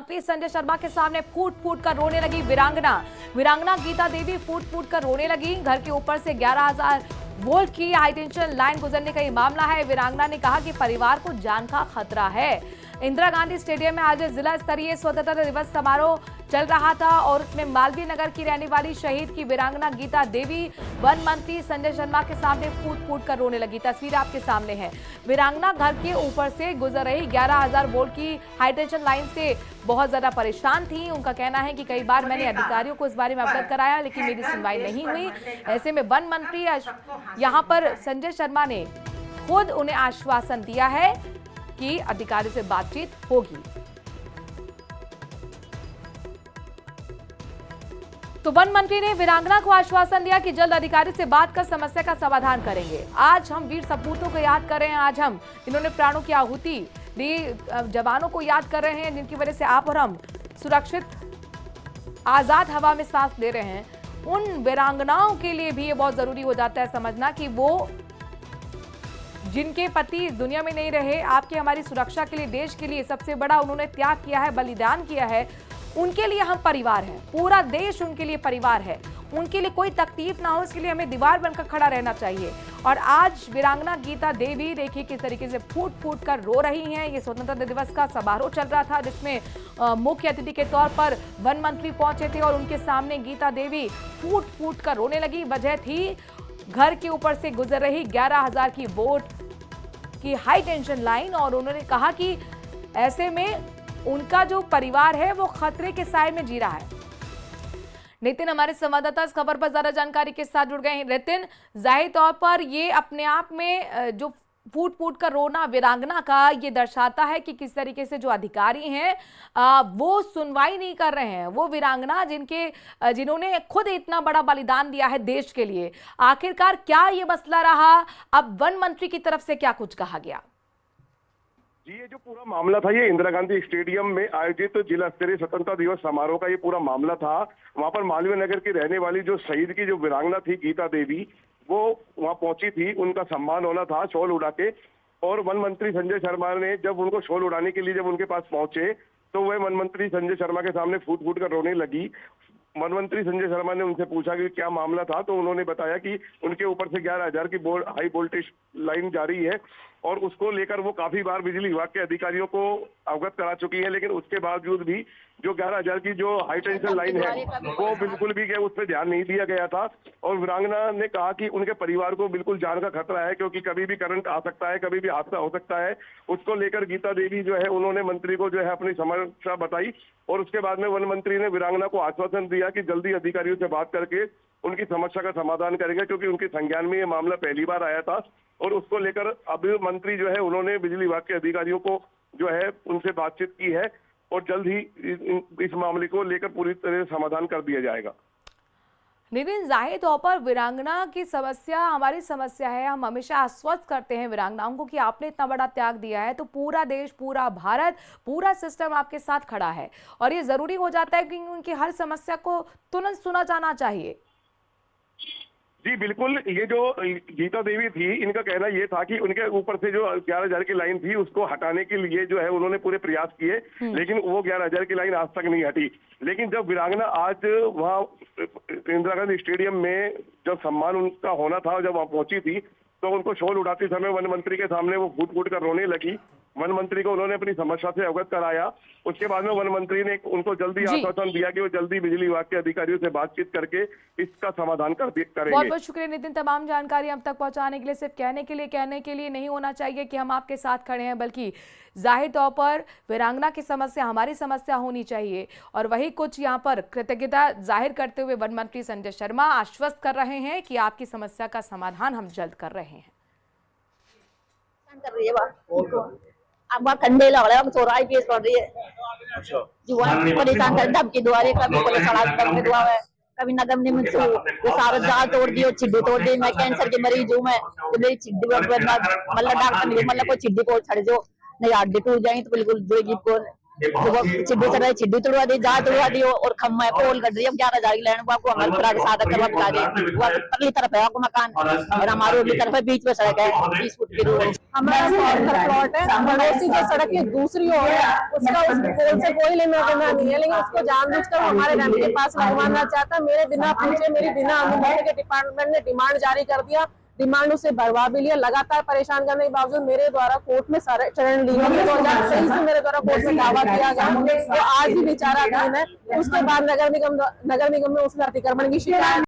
मंत्री संजय शर्मा के सामने फूट फूट कर रोने लगी वीरांगना गीता देवी फूट फूट कर रोने लगी। घर के ऊपर से 11,000 वोल्ट की हाई टेंशन लाइन गुजरने का ये मामला है। वीरांगना ने कहा कि परिवार को जान का खतरा है। इंदिरा गांधी स्टेडियम में आज जिला स्तरीय स्वतंत्रता दिवस समारोह चल रहा था और उसमें मालवीय नगर की रहने वाली शहीद की वीरांगना गीता देवी वन मंत्री संजय शर्मा के सामने फूट फूट कर रोने लगी। तस्वीर आपके सामने है। वीरांगना घर के ऊपर से गुजर रही 11,000 वोल्ट की हाईटेंशन लाइन से बहुत ज्यादा परेशान थी। उनका कहना है कि कई बार मैंने अधिकारियों को इस बारे में अवगत कराया लेकिन मेरी सुनवाई नहीं हुई। ऐसे में वन मंत्री यहाँ पर संजय शर्मा ने खुद उन्हें आश्वासन दिया है कि अधिकारी से बातचीत होगी। तो वन मंत्री ने वीरांगना को आश्वासन दिया कि जल्द अधिकारी से बात कर समस्या का समाधान करेंगे। आज हम वीर सपूतों को याद कर रहे हैं, आज हम इन्होंने प्राणों की आहुति दी, जवानों को याद कर रहे हैं जिनकी वजह से आप और हम सुरक्षित आजाद हवा में सांस ले रहे हैं। उन वीरांगनाओं के लिए भी ये बहुत जरूरी हो जाता है समझना कि वो जिनके पति दुनिया में नहीं रहे, आपके हमारी सुरक्षा के लिए, देश के लिए सबसे बड़ा उन्होंने त्याग किया है, बलिदान किया है, उनके लिए हम परिवार हैं। पूरा देश उनके लिए परिवार है। उनके लिए कोई तकलीफ ना हो इसके लिए हमें दीवार बनकर खड़ा रहना चाहिए। और आज वीरांगना गीता देवी देखिए किस तरीके से फूट फूट कर रो रही हैं। ये स्वतंत्रता दिवस का समारोह चल रहा था जिसमें मुख्य अतिथि के तौर पर वन मंत्री पहुंचे थे और उनके सामने गीता देवी फूट फूट कर रोने लगी। वजह थी घर के ऊपर से गुजर रही 11,000 की वोल्ट की हाई टेंशन लाइन और उन्होंने कहा कि ऐसे में उनका जो परिवार है वो खतरे के साए में जी रहा है। नितिन हमारे संवाददाता इस खबर पर ज्यादा जानकारी के साथ जुड़ गए हैं। नितिन, जाहिर तौर पर ये अपने आप में जो फूट फूट कर रोना वीरांगना का ये दर्शाता है कि किस तरीके से जो अधिकारी हैं वो सुनवाई नहीं कर रहे हैं। वो वीरांगना जिन्होंने खुद इतना बड़ा बलिदान दिया है देश के लिए, आखिरकार क्या ये मसला रहा? अब वन मंत्री की तरफ से क्या कुछ कहा गया? जी, ये जो पूरा मामला था ये इंदिरा गांधी स्टेडियम में आयोजित जिला स्तरीय स्वतंत्रता दिवस समारोह का ये पूरा मामला था। वहां पर मालवीय नगर की रहने वाली जो शहीद की जो वीरांगना थी गीता देवी, वो वहां पहुंची थी। उनका सम्मान होना था शॉल उड़ा के। और वन मंत्री संजय शर्मा ने जब उनको शॉल उड़ाने के लिए जब उनके पास पहुंचे तो वह वन मंत्री संजय शर्मा के सामने फूट फूट कर रोने लगी। वन मंत्री संजय शर्मा ने उनसे पूछा कि क्या मामला था, तो उन्होंने बताया कि उनके ऊपर से 11,000 की हाई वोल्टेज लाइन जारी है और उसको लेकर वो काफी बार बिजली विभाग के अधिकारियों को अवगत करा चुकी है, लेकिन उसके बावजूद भी जो 11,000 की जो हाई टेंशन लाइन है वो बिल्कुल भी उस पर ध्यान नहीं दिया गया था। और वीरांगना ने कहा कि उनके परिवार को बिल्कुल जान का खतरा है क्योंकि कभी भी करंट आ सकता है, कभी भी हादसा हो सकता है। उसको लेकर गीता देवी जो है उन्होंने मंत्री को जो है अपनी समस्या बताई और उसके बाद में वन मंत्री ने वीरांगना को आश्वासन दिया कि जल्दी अधिकारियों से बात करके उनकी समस्या का समाधान करेंगे, क्योंकि उनके संज्ञान में ये मामला पहली बार आया था। और उसको लेकर अब मंत्री जो है उन्होंने बिजली विभाग के अधिकारियों को जो है उनसे बातचीत की है और जल्द ही इस मामले को लेकर पूरी तरह से समाधान कर दिया जाएगा। नितिन, जाहिर तौर पर वीरांगना की समस्या हमारी समस्या है। हम हमेशा आश्वस्त करते हैं वीरांगनाओं को कि आपने इतना बड़ा त्याग दिया है तो पूरा देश, पूरा भारत, पूरा सिस्टम आपके साथ खड़ा है और ये जरूरी हो जाता है कि उनकी हर समस्या को तुरंत सुना जाना चाहिए। जी बिल्कुल, ये जो गीता देवी थी इनका कहना ये था कि उनके ऊपर से जो 11,000 की लाइन थी उसको हटाने के लिए जो है उन्होंने पूरे प्रयास किए, लेकिन वो 11,000 की लाइन आज तक नहीं हटी। लेकिन जब वीरांगना आज वहाँ इंदिरा गांधी स्टेडियम में जब सम्मान उनका होना था, जब वहाँ पहुंची थी तो उनको शॉल उड़ाते समय वन मंत्री के सामने वो फूट फूट कर रोने लगी। वन मंत्री को उन्होंने अपनी समस्या से अवगत कराया। उसके बाद में वन मंत्री ने उनको जल्दी आश्वासन दिया कि वो जल्दी बिजली विभाग के अधिकारियों से बातचीत करके इसका समाधान करेंगे। बहुत बहुत शुक्रिया नितिन, तमाम जानकारी हम तक पहुंचाने के लिए। सिर्फ कहने के लिए नहीं होना चाहिए कि हम आपके साथ खड़े हैं, बल्कि जाहिर तौर पर वीरांगना की समस्या हमारी समस्या होनी चाहिए। और वही कुछ यहाँ पर कृतज्ञता जाहिर करते हुए वन मंत्री संजय शर्मा आश्वस्त कर रहे हैं कि आपकी समस्या का समाधान हम जल्द कर रहे हैं। अब कंधे लग रहा है, चोराई केस पड़ रही है। अच्छा, जीवन परेशान कर धमकी दुआरे, कभी पुलिस वाला धमकी दुआ है, कभी नगम ने मुझसे वो सारा जाल तोड़ दियो, छिड्डी तोड़ दी। मैं कैंसर की मरीज हूँ, मैं तो मेरी छिड्डी मतलब डॉक्टर ने मतलब कोई छिड्डी को छड़ जो नहीं हड्डी टूट जाएगी तो बिल्कुल जोगी को चिड्डू चढ़ रही, चिड्डू तोड़वा दी, जा तोड़वा दी और खम्मा पोल कट रही है 11,000 की लैंड आपको हमारे पूरा के साथ करवा बता दे। वो पगली तरफ है आपको मकान और हमारे उगली तरफ है, बीच में सड़क है 20 फुट की रोड। हमारा प्लॉट है, पड़ोसी जो सड़क की दूसरी ओर है उसका उस पोल से कोई लेना देना नहीं है, लेकिन उसको जानबूझकर हमारे रैंप के पास लगवाना चाहता। मेरे बिना पूछे, मेरी बिना अनुमति के डिपार्टमेंट ने डिमांड जारी कर दिया, डिमांड उसे भरवा भी लिया। लगातार परेशान करने के बावजूद मेरे द्वारा कोर्ट में शरण ली गई। 2023 में मेरे द्वारा कोर्ट में दावा किया गया, तो आज भी विचाराधीन है। उसके बाद नगर निगम में उसने अतिक्रमण की शिकायत